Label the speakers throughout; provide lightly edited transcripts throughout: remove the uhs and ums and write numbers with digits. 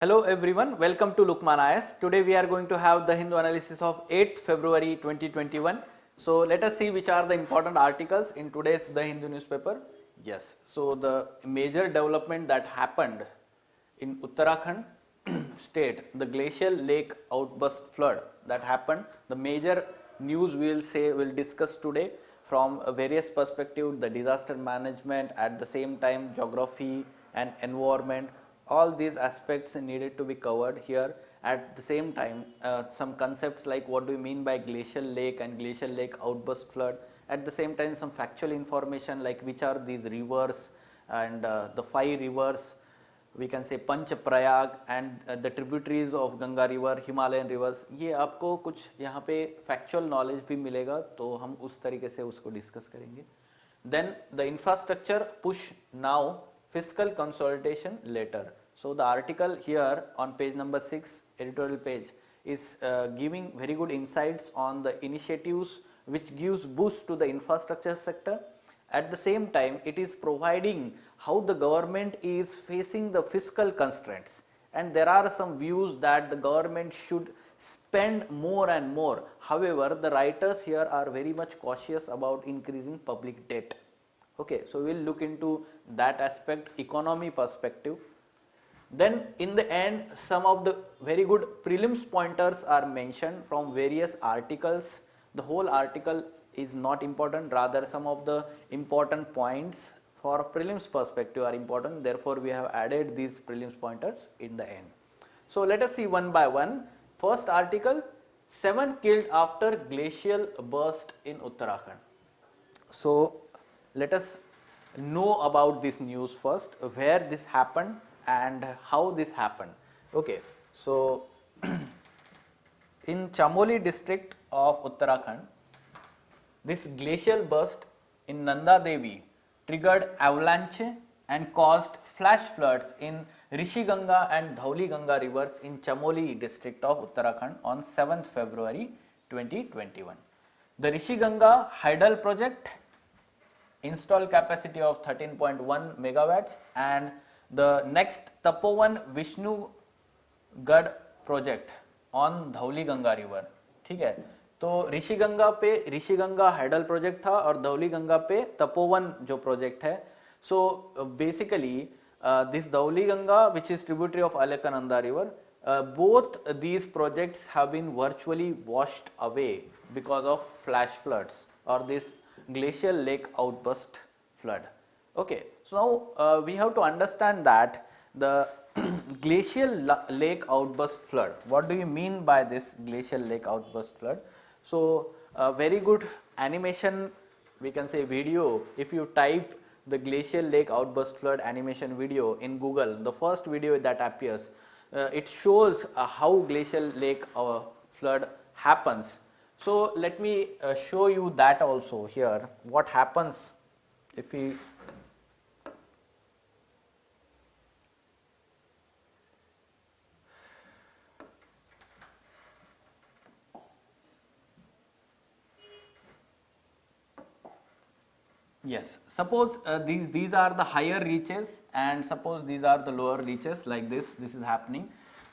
Speaker 1: Hello everyone, welcome to Lukman IS. Today we are going to have the Hindu analysis of 8th February 2021. So let us see which are the important articles in today's The Hindu newspaper. Yes, so the major development that happened in Uttarakhand state, the glacial lake outburst flood that happened, the major news we will discuss today from various perspectives, the disaster management, at the same time geography and environment. All these aspects needed to be covered here. At the same time, some concepts like what do you mean by glacial lake and glacial lake outburst flood. At the same time, some factual information like which are these rivers and the 5 rivers, we can say Panch Prayag and the tributaries of Ganga river, Himalayan rivers. ये आपको कुछ यहाँ पे factual knowledge भी मिलेगा, तो हम उस तरीके से उसको discuss करेंगे. Then the infrastructure push now, fiscal consolidation later. So the article here on page number 6, editorial page, is giving very good insights on the initiatives which gives boost to the infrastructure sector. At the same time, it is providing how the government is facing the fiscal constraints, and there are some views that the government should spend more and more. However, the writers here are very much cautious about increasing public debt. Okay, so we will look into that aspect, economy perspective. Then in the end, some of the very good prelims pointers are mentioned from various articles. The whole article is not important, rather some of the important points for prelims perspective are important. Therefore, we have added these prelims pointers in the end. So let us see one by one. First article, 7 killed after glacial burst in Uttarakhand. So let us know about this news first, where this happened and how this happened. Okay, so in Chamoli district of Uttarakhand, this glacial burst in Nanda Devi triggered avalanche and caused flash floods in Rishi Ganga and Dhauli Ganga rivers in Chamoli district of Uttarakhand on 7th February 2021. The Rishi Ganga Hydel project installed capacity of 13.1 megawatts, and the next Tapovan Vishnu Gad project on Dhauli Ganga river. ठीक है, तो ऋषि गंगा पे Rishi Ganga hydel project था और धौली गंगा पे तपोवन जो project है. So basically this Dhauli Ganga which is tributary of Alaknanda river, both these projects have been virtually washed away because of flash floods or this glacial lake outburst flood. Okay, so now we have to understand that the glacial lake outburst flood, what do you mean by this glacial lake outburst flood? So very good animation, we can say video. If you type the glacial lake outburst flood animation video in Google, the first video that appears, it shows how glacial lake flood happens. So let me show you that also here, what happens if we yes, suppose these are the higher reaches and suppose these are the lower reaches, like this is happening,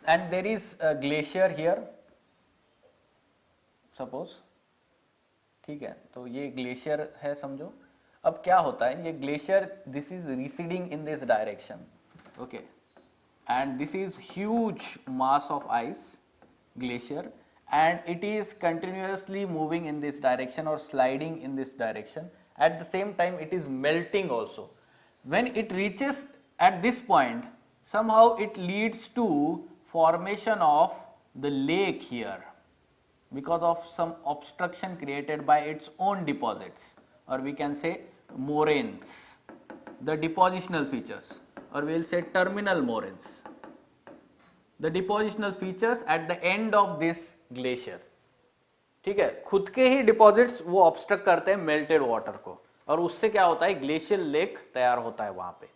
Speaker 1: and there is a glacier here suppose. ठीक है, तो ये glacier है समझो. अब क्या होता है, ये glacier this is receding in this direction. Okay, and this is huge mass of ice glacier, and it is continuously moving in this direction or sliding in this direction. At the same time, it is melting also. When it reaches at this point, somehow it leads to formation of the lake here because of some obstruction created by its own deposits, or we can say moraines, the depositional features, or we will say terminal moraines, the depositional features at the end of this glacier. ठीक है, खुद के ही deposits वो obstruct करते हैं melted water को, और उससे क्या होता है, ग्लेशियल लेक तैयार होता है वहां पे.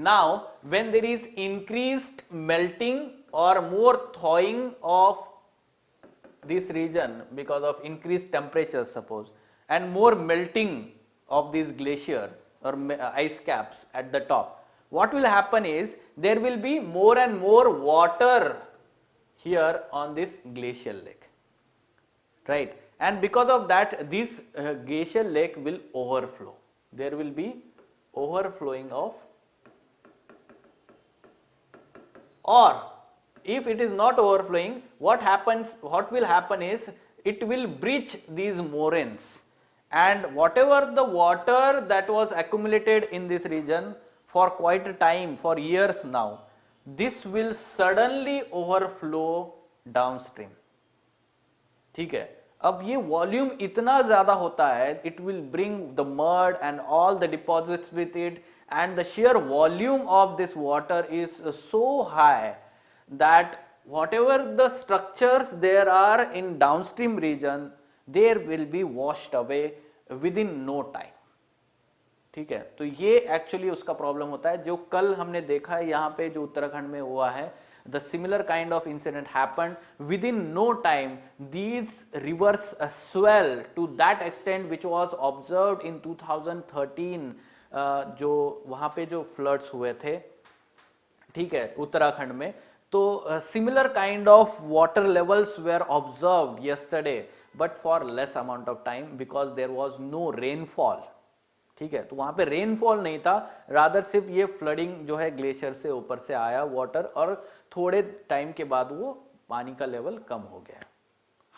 Speaker 1: Now when there is increased melting और more thawing of this region because of increased temperatures suppose, and more melting of these glacier or ice caps at the top, what will happen is there will be more and more water here on this glacial lake, right? And because of that, this glacial lake will overflow. There will be overflowing of, or if it is not overflowing, what will happen is it will breach these moraines, and whatever the water that was accumulated in this region for quite a time, for years now, this will suddenly overflow downstream. ठीक है, अब ये volume इतना ज्यादा होता है, it will bring the mud and all the deposits with it, and the sheer volume of this water is so high that whatever the structures there are in downstream region, there will be washed away within no time. ठीक है, तो ये actually उसका problem होता है जो कल हमने देखा है यहाँ पे जो उत्तराखंड में हुआ है. The similar kind of incident happened. Within no time, these rivers swell to that extent which was observed in 2013, जो वहाँ पे जो फ्लड्स हुए थे, ठीक है, उत्तराखंड में. तो similar kind of water levels were observed yesterday, but for less amount of time because there was no rainfall. ठीक है, तो वहां पे रेनफॉल नहीं था, रादर सिर्फ ये फ्लडिंग जो है ग्लेशियर से ऊपर से आया वाटर, और थोड़े टाइम के बाद वो पानी का लेवल कम हो गया.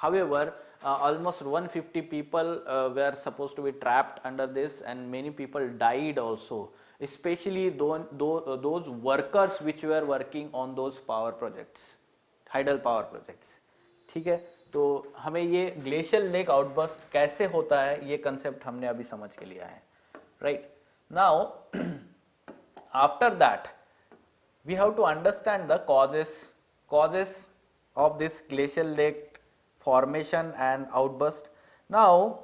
Speaker 1: However, almost 150 people were supposed to be trapped under this, and many people died also, especially those workers which were working on those power projects, tidal power projects. ठीक है, तो हमें ये ग्लेशियल लेक आउटबर्स्ट कैसे होता है, ये concept हमने अभी समझ के लिया है. Right now, after that, we have to understand the causes of this glacial lake formation and outburst. Now,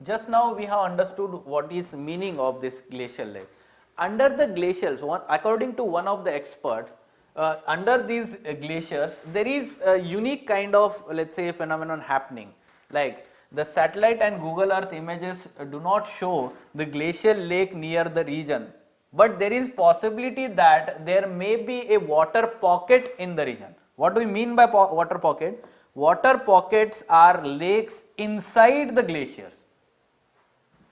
Speaker 1: just now we have understood what is meaning of this glacial lake. Under the glacials, according to one of the expert, under these glaciers, there is a unique kind of, let's say, phenomenon happening. Like the satellite and Google Earth images do not show the glacial lake near the region, but there is possibility that there may be a water pocket in the region. What do we mean by water pocket? Water pockets are lakes inside the glaciers.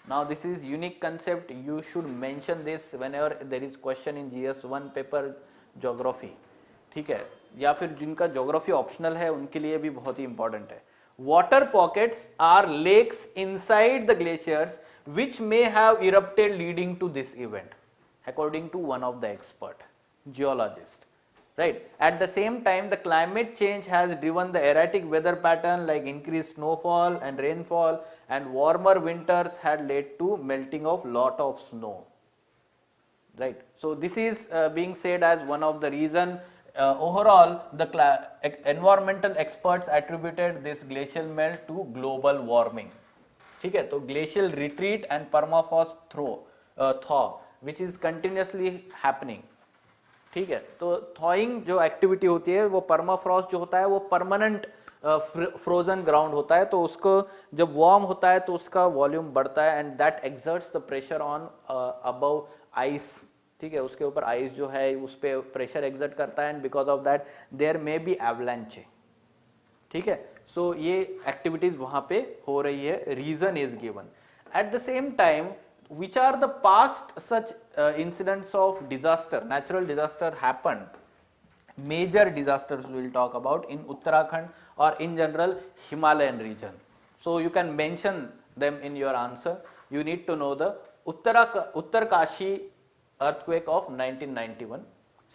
Speaker 1: Now this is unique concept, you should mention this whenever there is question in GS1 paper geography. ठीक है, या फिर जिनका geography optional है उनके लिए भी बहुत ही important है. Water pockets are lakes inside the glaciers which may have erupted leading to this event, according to one of the expert geologist. Right. At the same time, the climate change has driven the erratic weather pattern like increased snowfall and rainfall, and warmer winters had led to melting of lot of snow. Right. So this is being said as one of the reason. Overall, the environmental experts attributed this glacial melt to global warming. ठीक है, तो glacial retreat and permafrost thaw which is continuously happening. ठीक है, तो thawing जो activity होती है वो permafrost जो होता है वो परमानेंट फ्रोजन ग्राउंड होता है, तो उसको जब वार्म होता है तो उसका वॉल्यूम बढ़ता है and that exerts the pressure on above ice. ठीक है, उसके ऊपर आइस जो है उस पर प्रेशर एक्सर्ट करता है and because of that there may be avalanche. ठीक है, सो ये एक्टिविटीज वहां पे हो रही है, reason is given. At the same time which are the past such incidents of disaster, natural disaster happened, major disasters we will talk about in Uttarakhand or in general Himalayan region. So you can mention them in your answer. You need to know the Uttarkashi earthquake of 1991,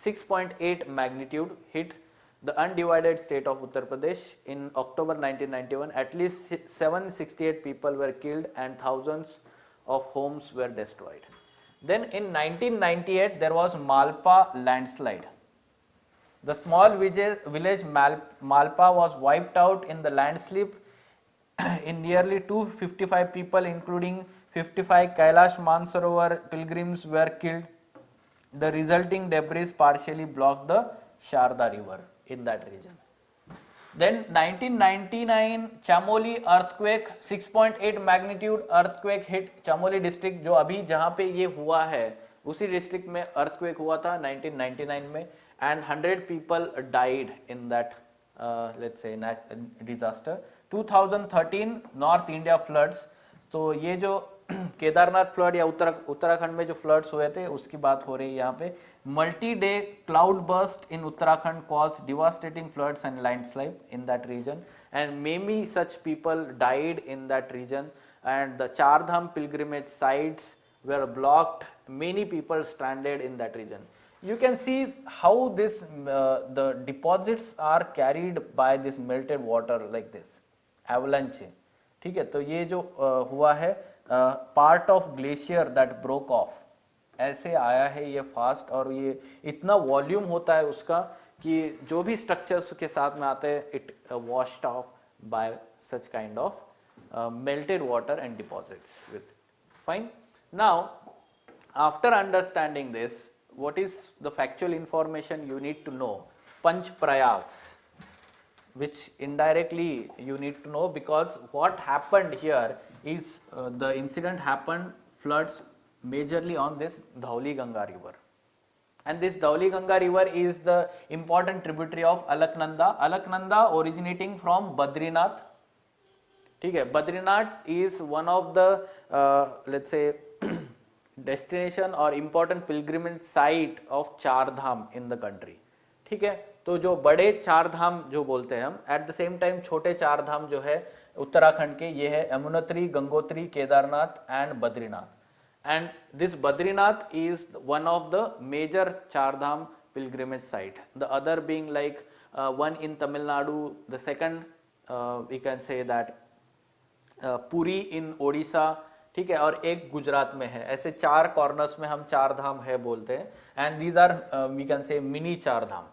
Speaker 1: 6.8 magnitude hit the undivided state of Uttar Pradesh in October 1991. At least 768 people were killed and thousands of homes were destroyed. Then in 1998 there was Malpa landslide. The small village Malpa was wiped out in the landslip in nearly 255 people including 55 Kailash Mansarovar pilgrims were killed. The resulting debris partially blocked the Sharda river in that region. Then 1999 Chamoli earthquake, 6.8 magnitude earthquake hit Chamoli district. जो अभी जहाँ पे ये हुआ है उसी district में earthquake हुआ था 1999 में and 100 people died in that let's say disaster. 2013 north India floods, तो ये जो केदारनाथ फ्लड या उत्तराखंड में जो फ्लड्स हुए थे उसकी बात हो रही है यहाँ पे। Multi day cloud burst in Uttarakhand cause devastating floods and landslide in that region and many such people died in that region and the Char Dham pilgrimage sites were blocked, many people stranded in that region. You can see how this the deposits are carried by this melted water like this avalanche, ठीक है। तो ये जो हुआ है part of glacier that broke of, ऐसे आया है ये फास्ट, और ये इतना वॉल्यूम होता है उसका कि जो भी स्ट्रक्चर्स के साथ में आते हैं it washed of bye such kind of melted water and deposits with fine. Now after understanding this, what is the factual information you need to know? Panch Prayags, which indirectly you need to know, because what happened here is the incident happened, floods majorly on this Dhauli Ganga river, and this Dhauli Ganga river is the important tributary of Alaknanda. Alaknanda originating from Badrinath, ठीक है। Badrinath is one of the let's say destination और important pilgrimage site of चार धाम in the country, ठीक है। तो जो बड़े चार धाम जो बोलते हैं हम, एट द सेम टाइम छोटे चार धाम जो है उत्तराखंड के, ये है Yamunotri, Gangotri, Kedarnath and Badrinath. And this Badrinath is one of the major Char Dham pilgrimage site, the other being like one in Tamil Nadu, the second we can say that Puri in Odisha, ठीक है, और एक गुजरात में है। ऐसे चार कॉर्नर्स में हम चार धाम है बोलते हैं, and these are we can say mini Char Dham.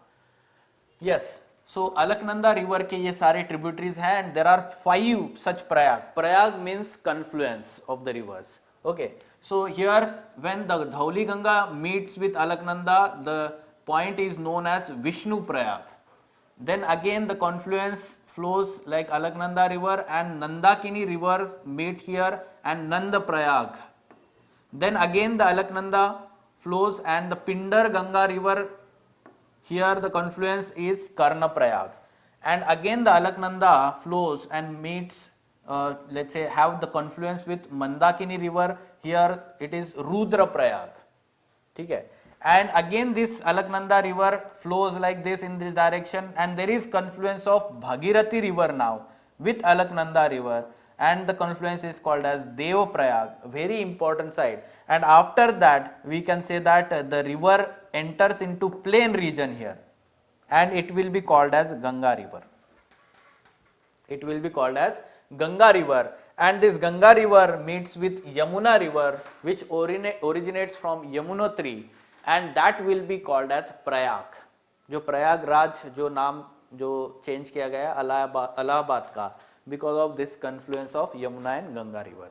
Speaker 1: Yes, so Alaknanda river के ये सारे ट्रिब्यूटरीज हैं and there are 5 such Prayag. Prayag means confluence of the rivers, okay. So here when the Dhauliganga meets with Alaknanda, the point is known as Vishnuprayag. Then again the confluence flows like Alaknanda river and Nandakini river meet here and Nanda Prayag. Then again the Alaknanda flows and the Pindar Ganga river, here the confluence is Karna Prayag. And again the Alaknanda flows and meets let's say have the confluence with Mandakini river, here it is Rudra Prayag, ठीक है। And again this Alaknanda river flows like this in this direction and there is confluence of Bhagirathi river now with Alaknanda river, and the confluence is called as Dev Prayag, very important site. And after that we can say that the river enters into plain region here and it will be called as Ganga river. It will be called as Ganga river, and this Ganga river meets with Yamuna river which originates from Yamunotri, and that will be called as Prayag. जो प्रयागराज जो नाम जो change किया गया अलाहाबाद का, because of this confluence of Yamuna and Ganga river,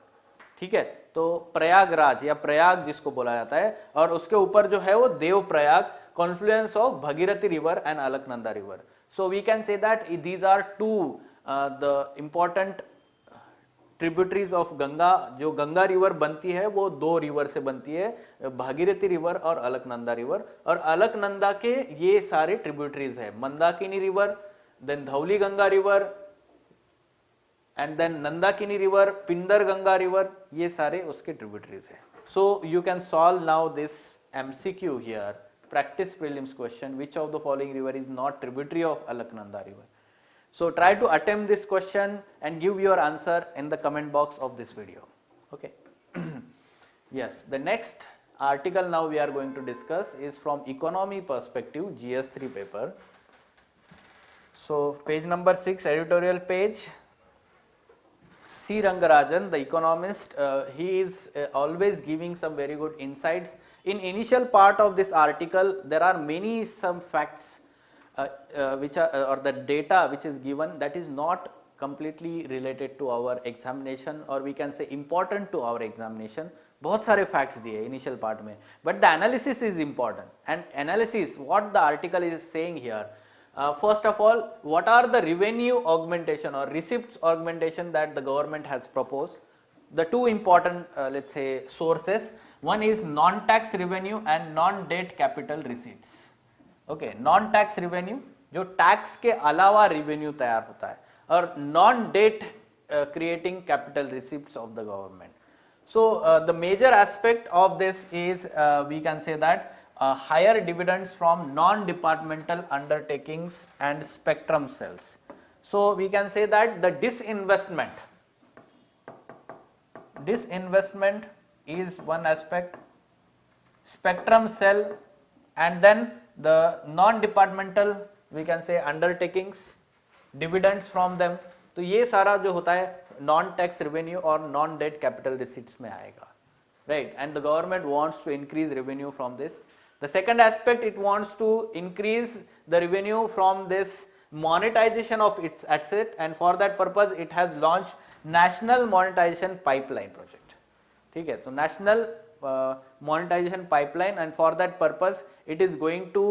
Speaker 1: ठीक है। तो प्रयागराज या प्रयाग जिसको बोला जाता है, और उसके ऊपर जो है वो Dev Prayag, confluence of Bhagirathi river and Alaknanda river. So we can say that these are two the important tributaries of Ganga. जो गंगा रिवर बनती है वो 2 रिवर से बनती है, भागीरथी रिवर और अलकनंदा रिवर, और अलकनंदा के ये सारे ट्रिब्यूटरीज है, Mandakini river, then Dhauliganga river, and then Nandakini river, Pindar Ganga river, ये सारे उसके ट्रिब्यूटरीज है। So you can solve now this MCQ here, practice prelims question, which of the following river is not tributary of Alaknanda river. So try to attempt this question and give your answer in the comment box of this video, okay. Yes, the next article now we are going to discuss is from economy perspective, GS3 paper. So page number 6, editorial page. C. Rangarajan, the economist, he is always giving some very good insights. In initial part of this article there are some facts which are or the data which is given that is not completely related to our examination, or we can say important to our examination. बहुत सारे facts दिए initial part में, but the analysis is important. And analysis, what the article is saying here, first of all, what are the revenue augmentation or receipts augmentation that the government has proposed? The two important let's say sources, One is non-tax revenue and non-debt capital receipts. Okay, non-tax revenue जो tax के अलावा revenue तैयार होता है, और non-debt creating capital receipts of the government. So the major aspect of this is we can say that higher dividends from non-departmental undertakings and spectrum cells. So we can say that the disinvestment is one aspect, spectrum cell, and then the non-departmental we can say undertakings, dividends from them. तो ये सारा जो होता है non tax revenue और non debt capital receipts में आएगा, right. And the government wants to increase revenue from this. The second aspect, it wants to increase the revenue from this monetization of its asset, and for that purpose it has launched national monetization pipeline project. ठीक है, तो national monetization pipeline, and for that purpose it is going to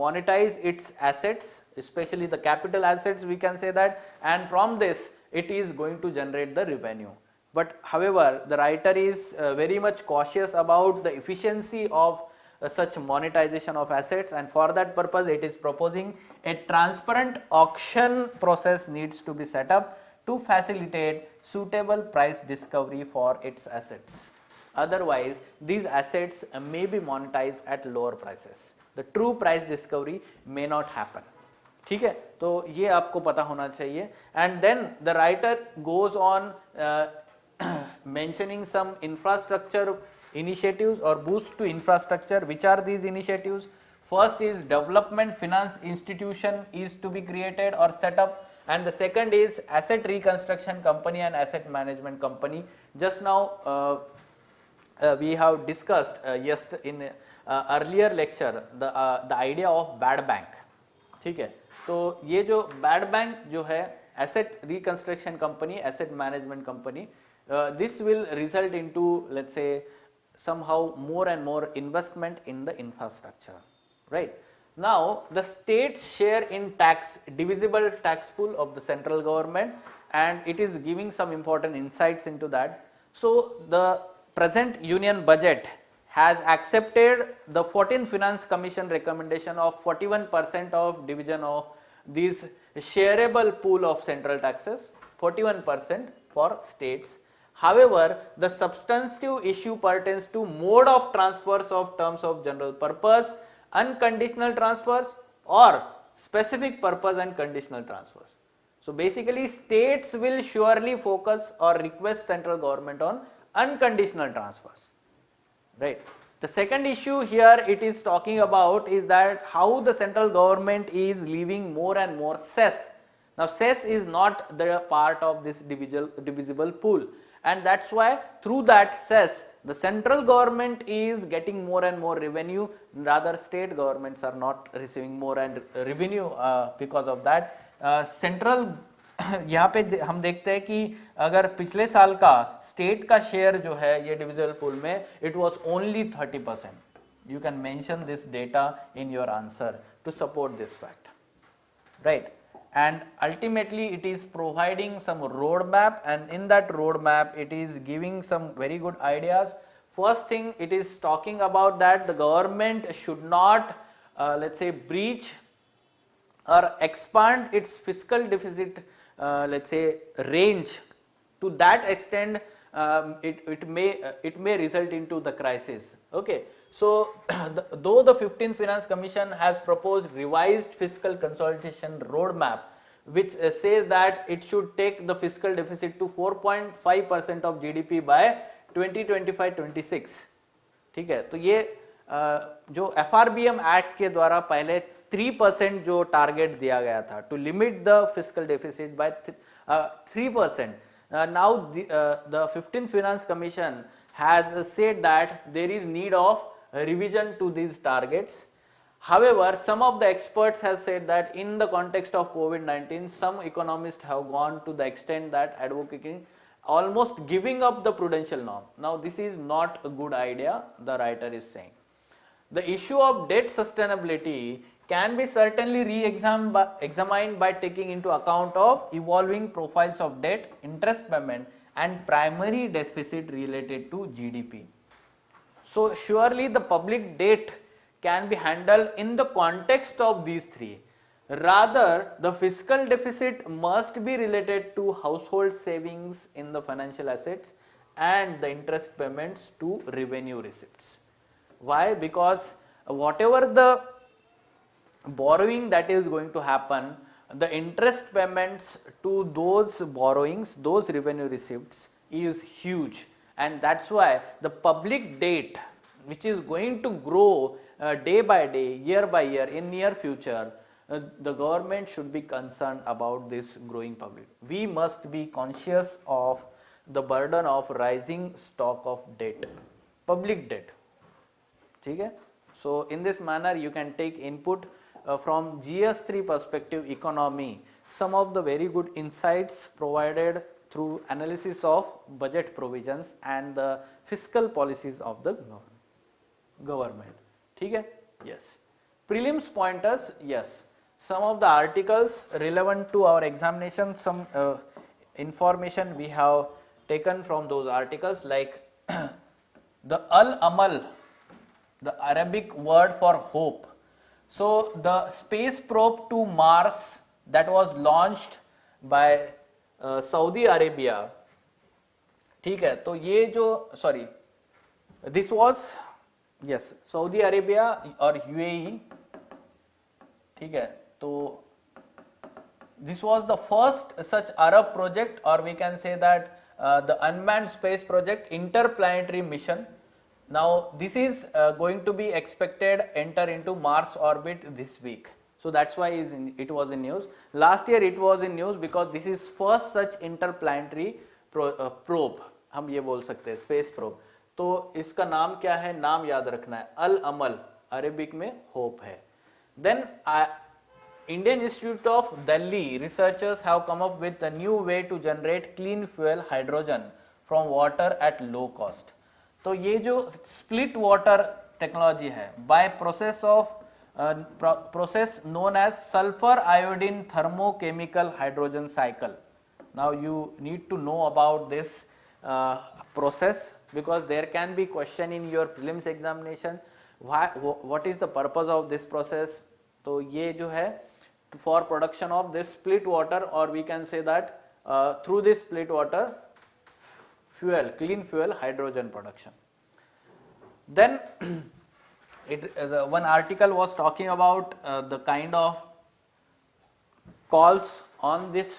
Speaker 1: monetize its assets, especially the capital assets we can say that, and from this it is going to generate the revenue. But however, the writer is very much cautious about the efficiency of such monetization of assets, and for that purpose it is proposing a transparent auction process needs to be set up to facilitate suitable price discovery for its assets. Otherwise these assets may be monetized at lower prices. The true price discovery may not happen. ठीक है, तो ये आपको पता होना चाहिए. And then the writer goes on mentioning some infrastructure initiatives or boost to infrastructure. Which are these initiatives? First is development finance institution is to be created or set up, and the second is asset reconstruction company and asset management company. Just now we have discussed in earlier lecture the idea of bad bank. ठीक है, तो ये जो bad bank जो है asset reconstruction company, asset management company, this will result into, let's say, somehow more and more investment in the infrastructure, right. Now the state's share in tax, divisible tax pool of the central government, and it is giving some important insights into that. So the present union budget has accepted the 14th Finance Commission recommendation of 41% of division of these shareable pool of central taxes, 41% for states. However, the substantive issue pertains to mode of transfers of terms of general purpose, unconditional transfers, or specific purpose and conditional transfers. So basically states will surely focus or request central government on unconditional transfers, right. The second issue here it is talking about is that how the central government is leaving more and more cess. Now cess is not the part of this divisible pool, and that's why through that cess the central government is getting more and more revenue, rather state governments are not receiving more and revenue because of that. Central यहाँ पे हम देखते हैं कि अगर पिछले साल का स्टेट का शेयर जो है ये डिविजिबल पूल में it was only 30%. You can mention this data in your answer to support this fact, right. And ultimately it is providing some roadmap, and in that roadmap it is giving some very good ideas. First thing, it is talking about that the government should not let's say breach or expand its fiscal deficit let's say range to that extent it may result into the crisis. Okay, so though the 15th Finance Commission has proposed revised fiscal consolidation roadmap which says that it should take the fiscal deficit to 4.5% of GDP by 2025-26. ठीक है, तो ये जो FRBM act के द्वारा पहले 3% जो target दिया गया था to limit the fiscal deficit by 3%. Now the 15th Finance Commission has said that there is need of revision to these targets. However, some of the experts have said that in the context of COVID-19, some economists have gone to the extent that advocating almost giving up the prudential norm. Now this is not a good idea, the writer is saying. The issue of debt sustainability can be certainly re-examined by taking into account of evolving profiles of debt, interest payment and primary deficit related to GDP. So surely the public debt can be handled in the context of these three. Rather, the fiscal deficit must be related to household savings in the financial assets and the interest payments to revenue receipts. Why? Because whatever the borrowing that is going to happen, the interest payments to those borrowings, those revenue receipts is huge, and that's why the public debt, which is going to grow day by day, year by year in near future, the government should be concerned about this growing public. We must be conscious of the burden of rising stock of debt, public debt. ठीक है? So in this manner you can take input from GS3 perspective economy, some of the very good insights provided through analysis of budget provisions and the fiscal policies of the government. ठीक है? Yes. Prelims pointers, yes. Some of the articles relevant to our examination, some information we have taken from those articles, like the Al-Amal, the Arabic word for hope. So the space probe to Mars that was launched by Saudi Arabia, ठीक है? तो ये जो this was, yes, Saudi Arabia or UAE, ठीक है? तो this was the first such Arab project, or we can say that the unmanned space project, interplanetary mission. Now this is going to be expected enter into Mars orbit this week. So that's why it was in news. Last year it was in news because this is first such interplanetary probe, हम ये बोल सकते हैं space probe. तो इसका नाम क्या है? नाम याद रखना है, अल अमल, अरेबिक में होप है. Then Indian Institute of Delhi researchers have come up with a new way to generate clean fuel hydrogen from water at low cost. तो ये जो split water technology है, by process known as sulfur iodine thermochemical hydrogen cycle. Now you need to know about this process because there can be question in your prelims examination. What is the purpose of this process? तो ये जो है for production of this split water, or we can say that through this split water fuel, clean fuel hydrogen production. Then one article was talking about the kind of calls on this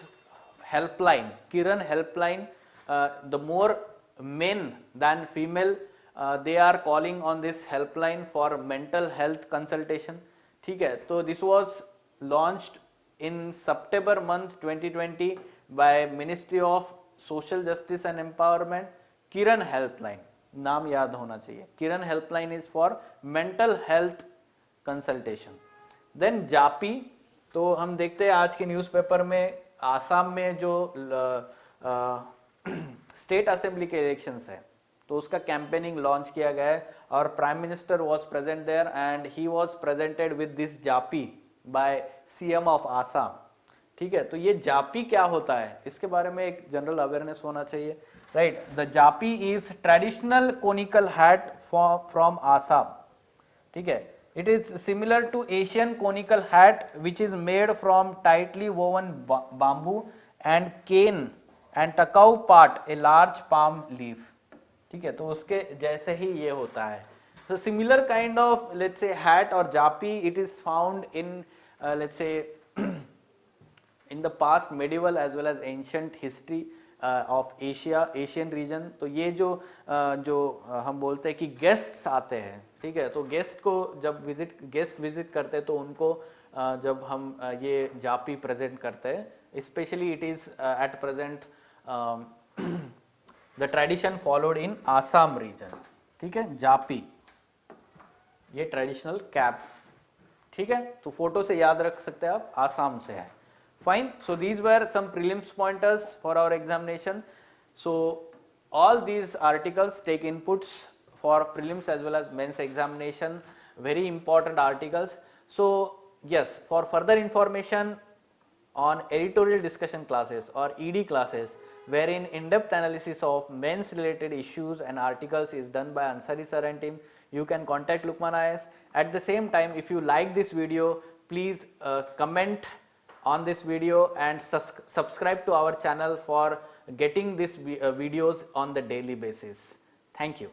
Speaker 1: helpline, Kiran helpline. The more men than female they are calling on this helpline for mental health consultation. ठीक है? तो this was launched in September month 2020 by Ministry of Social Justice and Empowerment. Kiran helpline, नाम याद होना चाहिए. Kiran helpline is for mental health consultation. Then जापी, तो हम देखते हैं आज के न्यूज़पेपर में आसाम में जो स्टेट असेंबली के इलेक्शंस है, तो उसका कैंपेनिंग लॉन्च किया गया है और prime minister was present there and he was presented with this japi by CM of Assam. ठीक है? तो ये जापी क्या होता है, इसके बारे में एक जनरल अवेयरनेस होना चाहिए, right? The japi is traditional conical hat from Assam. ठीक है? It is similar to Asian conical hat which is made from tightly woven bamboo and cane and tokou part a large palm leaf. ठीक है? तो उसके जैसे ही ये होता है. So similar kind of, let's say, hat or japi, it is found in let's say in the past medieval as well as ancient history of Asian region. तो ये जो हम बोलते हैं कि गेस्ट्स आते हैं, ठीक है? तो गेस्ट को जब गेस्ट विजिट करते हैं तो उनको जब हम ये जापी प्रेजेंट करते हैं, especially it is at present the tradition followed in Assam region. ठीक है? जापी, ये ट्रेडिशनल कैप. ठीक है? तो फोटो से याद रख सकते हैं आप, आसाम से है. Fine. So these were some prelims pointers for our examination. So all these articles take inputs for prelims as well as mains examination. Very important articles. So yes, for further information on editorial discussion classes or ED classes, wherein in-depth analysis of men's related issues and articles is done by Ansari sir and team, you can contact Lukman IAS. At the same time, if you like this video, please comment on this video and subscribe to our channel for getting these videos on the daily basis. Thank you.